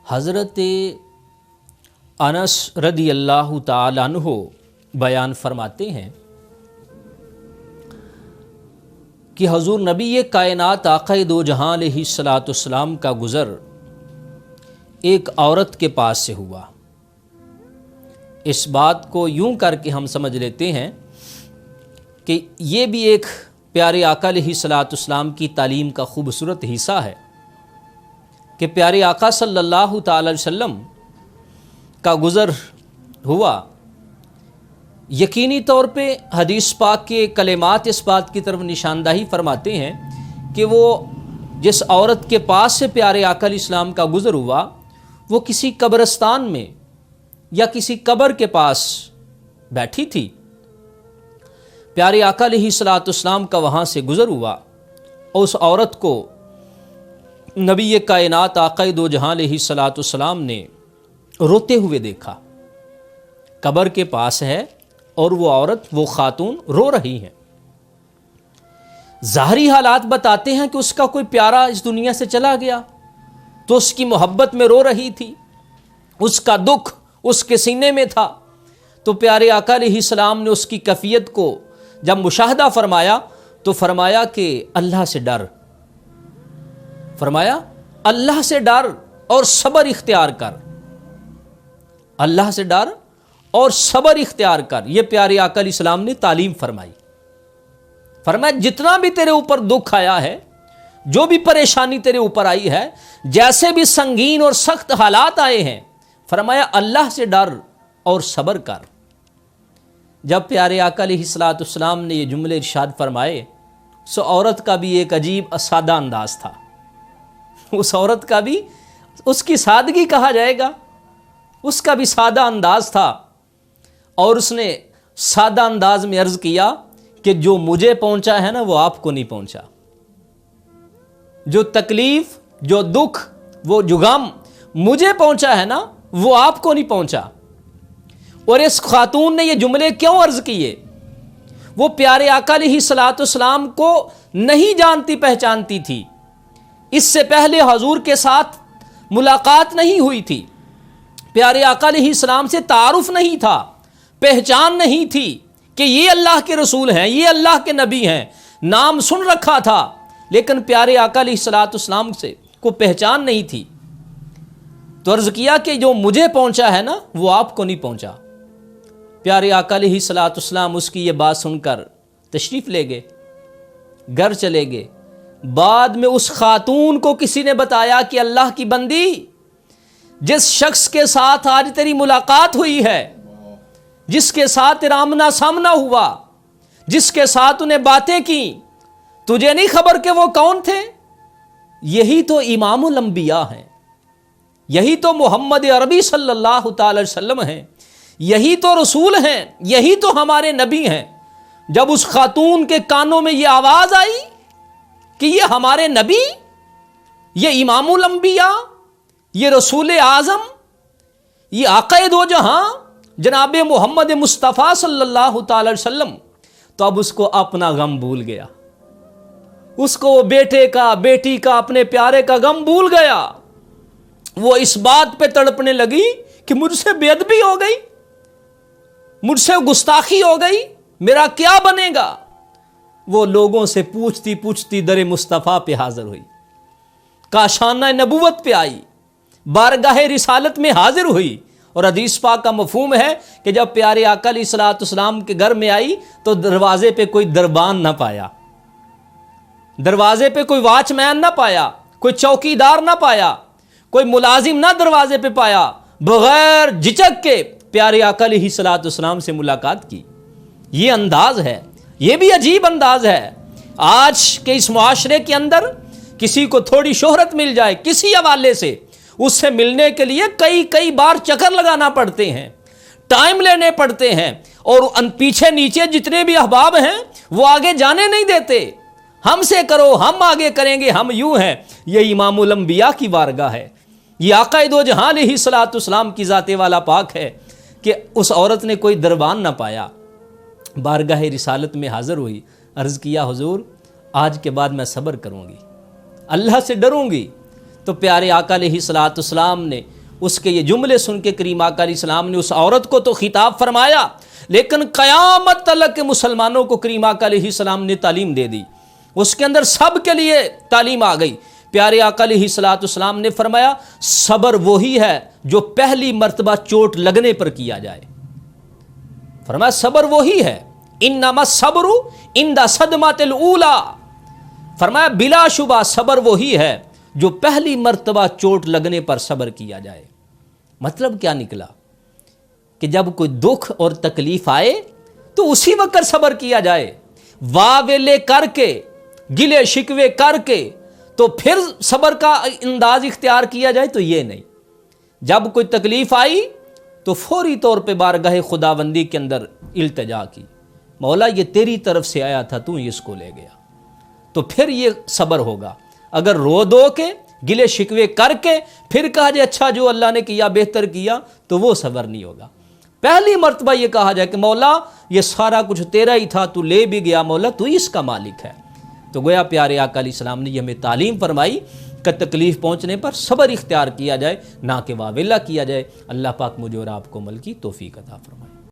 حضرت انس رضی اللہ تعالیٰ عنہ بیان فرماتے ہیں کہ حضور نبی کائنات آقا دو جہاں علیہ الصلاۃ والسلام کا گزر ایک عورت کے پاس سے ہوا۔ اس بات کو یوں کر کے ہم سمجھ لیتے ہیں کہ یہ بھی ایک پیارے آقا علیہ الصلاۃ والسلام کی تعلیم کا خوبصورت حصہ ہے کہ پیارے آقا صلی اللہ تعالی علیہ وسلم کا گزر ہوا۔ یقینی طور پہ حدیث پاک کے کلمات اس بات کی طرف نشاندہی فرماتے ہیں کہ وہ جس عورت کے پاس سے پیارے آقا علیہ السلام کا گزر ہوا وہ کسی قبرستان میں یا کسی قبر کے پاس بیٹھی تھی۔ پیارے آقا علیہ الصلاۃ والسلام کا وہاں سے گزر ہوا اور اس عورت کو نبی کائنات آقا دو جہاں علیہ الصلاۃ والسلام نے روتے ہوئے دیکھا۔ قبر کے پاس ہے اور وہ عورت، وہ خاتون رو رہی ہے۔ ظاہری حالات بتاتے ہیں کہ اس کا کوئی پیارا اس دنیا سے چلا گیا تو اس کی محبت میں رو رہی تھی، اس کا دکھ اس کے سینے میں تھا۔ تو پیارے آقا علیہ السلام نے اس کی کیفیت کو جب مشاہدہ فرمایا تو فرمایا کہ اللہ سے ڈر، فرمایا اللہ سے ڈر اور صبر اختیار کر، اللہ سے ڈر اور صبر اختیار کر۔ یہ پیارے آقا علیہ السلام نے تعلیم فرمائی۔ فرمایا جتنا بھی تیرے اوپر دکھ آیا ہے، جو بھی پریشانی تیرے اوپر آئی ہے، جیسے بھی سنگین اور سخت حالات آئے ہیں، فرمایا اللہ سے ڈر اور صبر کر۔ جب پیارے آقا علیہ الصلاۃ والسلام نے یہ جملے ارشاد فرمائے، اس عورت کا بھی ایک عجیب سادہ انداز تھا۔ اس عورت کا بھی، اس کی سادگی کہا جائے گا، اس کا بھی سادہ انداز تھا، اور اس نے سادہ انداز میں عرض کیا کہ جو مجھے پہنچا ہے نا وہ آپ کو نہیں پہنچا، جو تکلیف، جو دکھ، وہ جو غم مجھے پہنچا ہے نا وہ آپ کو نہیں پہنچا۔ اور اس خاتون نے یہ جملے کیوں عرض کیے؟ وہ پیارے آقا علیہ الصلاۃ والسلام کو نہیں جانتی پہچانتی تھی، اس سے پہلے حضور کے ساتھ ملاقات نہیں ہوئی تھی، پیارے آقا علیہ السلام سے تعارف نہیں تھا، پہچان نہیں تھی کہ یہ اللہ کے رسول ہیں، یہ اللہ کے نبی ہیں، نام سن رکھا تھا لیکن پیارے آقا علیہ الصلاۃ والسلام سے کو پہچان نہیں تھی۔ تو عرض کیا کہ جو مجھے پہنچا ہے نا وہ آپ کو نہیں پہنچا۔ پیارے آقا علیہ الصلاۃ والسلام اس کی یہ بات سن کر تشریف لے گئے، گھر چلے گئے۔ بعد میں اس خاتون کو کسی نے بتایا کہ اللہ کی بندی، جس شخص کے ساتھ آج تیری ملاقات ہوئی ہے، جس کے ساتھ تیرا آمنا سامنا ہوا، جس کے ساتھ انہیں باتیں کی، تجھے نہیں خبر کہ وہ کون تھے؟ یہی تو امام الانبیاء ہیں، یہی تو محمد عربی صلی اللہ تعالی وسلم ہیں، یہی تو رسول ہیں، یہی تو ہمارے نبی ہیں۔ جب اس خاتون کے کانوں میں یہ آواز آئی کہ یہ ہمارے نبی، یہ امام الانبیاء، یہ رسول اعظم، یہ آقا دو جہاں جناب محمد مصطفیٰ صلی اللہ تعالی وسلم، تو اب اس کو اپنا غم بھول گیا، اس کو بیٹے کا، بیٹی کا، اپنے پیارے کا غم بھول گیا۔ وہ اس بات پہ تڑپنے لگی کہ مجھ سے بے ادبی ہو گئی، مجھ سے گستاخی ہو گئی، میرا کیا بنے گا؟ وہ لوگوں سے پوچھتی پوچھتی در مصطفیٰ پہ حاضر ہوئی، کاشانہ نبوت پہ آئی، بارگاہ رسالت میں حاضر ہوئی۔ اور حدیث پاک کا مفہوم ہے کہ جب پیارے آقا علیہ الصلاۃ والسلام کے گھر میں آئی تو دروازے پہ کوئی دربان نہ پایا، دروازے پہ کوئی واچ مین نہ پایا، کوئی چوکیدار نہ پایا، کوئی ملازم نہ دروازے پہ پایا، بغیر جھجک کے پیارے آقا علیہ الصلاۃ والسلام سے ملاقات کی۔ یہ انداز ہے، یہ بھی عجیب انداز ہے۔ آج کے اس معاشرے کے اندر کسی کو تھوڑی شہرت مل جائے کسی حوالے سے، اس سے ملنے کے لیے کئی بار چکر لگانا پڑتے ہیں، ٹائم لینے پڑتے ہیں، اور پیچھے نیچے جتنے بھی احباب ہیں وہ آگے جانے نہیں دیتے۔ ہم سے کرو، ہم آگے کریں گے، ہم یوں ہیں۔ یہ امام الانبیاء کی بارگاہ ہے، یہ آقا دو جہاں علیہ الصلاۃ والسلام کی ذات والا پاک ہے کہ اس عورت نے کوئی دربان نہ پایا، بارگاہ رسالت میں حاضر ہوئی، عرض کیا حضور آج کے بعد میں صبر کروں گی، اللہ سے ڈروں گی۔ تو پیارے آقا علیہ الصلاۃ والسلام نے اس کے یہ جملے سن کے کریم آقا علیہ السلام نے اس عورت کو تو خطاب فرمایا، لیکن قیامت تک کے مسلمانوں کو کریم آقا علیہ السلام نے تعلیم دے دی، اس کے اندر سب کے لیے تعلیم آ گئی۔ پیارے آقا علیہ السلام نے فرمایا صبر وہی ہے جو پہلی مرتبہ چوٹ لگنے پر کیا جائے۔ فرمایا صبر وہی ہے، انما الصبر عند صدمۃ الاولی، فرمایا بلا شبہ صبر وہی ہے جو پہلی مرتبہ چوٹ لگنے پر صبر کیا جائے۔ مطلب کیا نکلا کہ جب کوئی دکھ اور تکلیف آئے تو اسی وقت صبر کیا جائے، واہ ویلے کر کے گلے شکوے کر کے تو پھر صبر کا انداز اختیار کیا جائے تو یہ نہیں۔ جب کوئی تکلیف آئی تو فوری طور پہ بارگاہ خداوندی کے اندر التجا کی، مولا یہ تیری طرف سے آیا تھا، تو اس کو لے گیا، تو پھر یہ صبر ہوگا۔ اگر رو دو کے گلے شکوے کر کے پھر کہا جائے اچھا جو اللہ نے کیا بہتر کیا، تو وہ صبر نہیں ہوگا۔ پہلی مرتبہ یہ کہا جائے کہ مولا یہ سارا کچھ تیرا ہی تھا، تو لے بھی گیا، مولا تو اس کا مالک ہے۔ تو گویا پیارے آقا علیہ السلام نے یہ ہمیں تعلیم فرمائی کہ تکلیف پہنچنے پر صبر اختیار کیا جائے، نہ کہ واویلا کیا جائے۔ اللہ پاک مجھے اور آپ کو عمل کی توفیق عطا فرمائے۔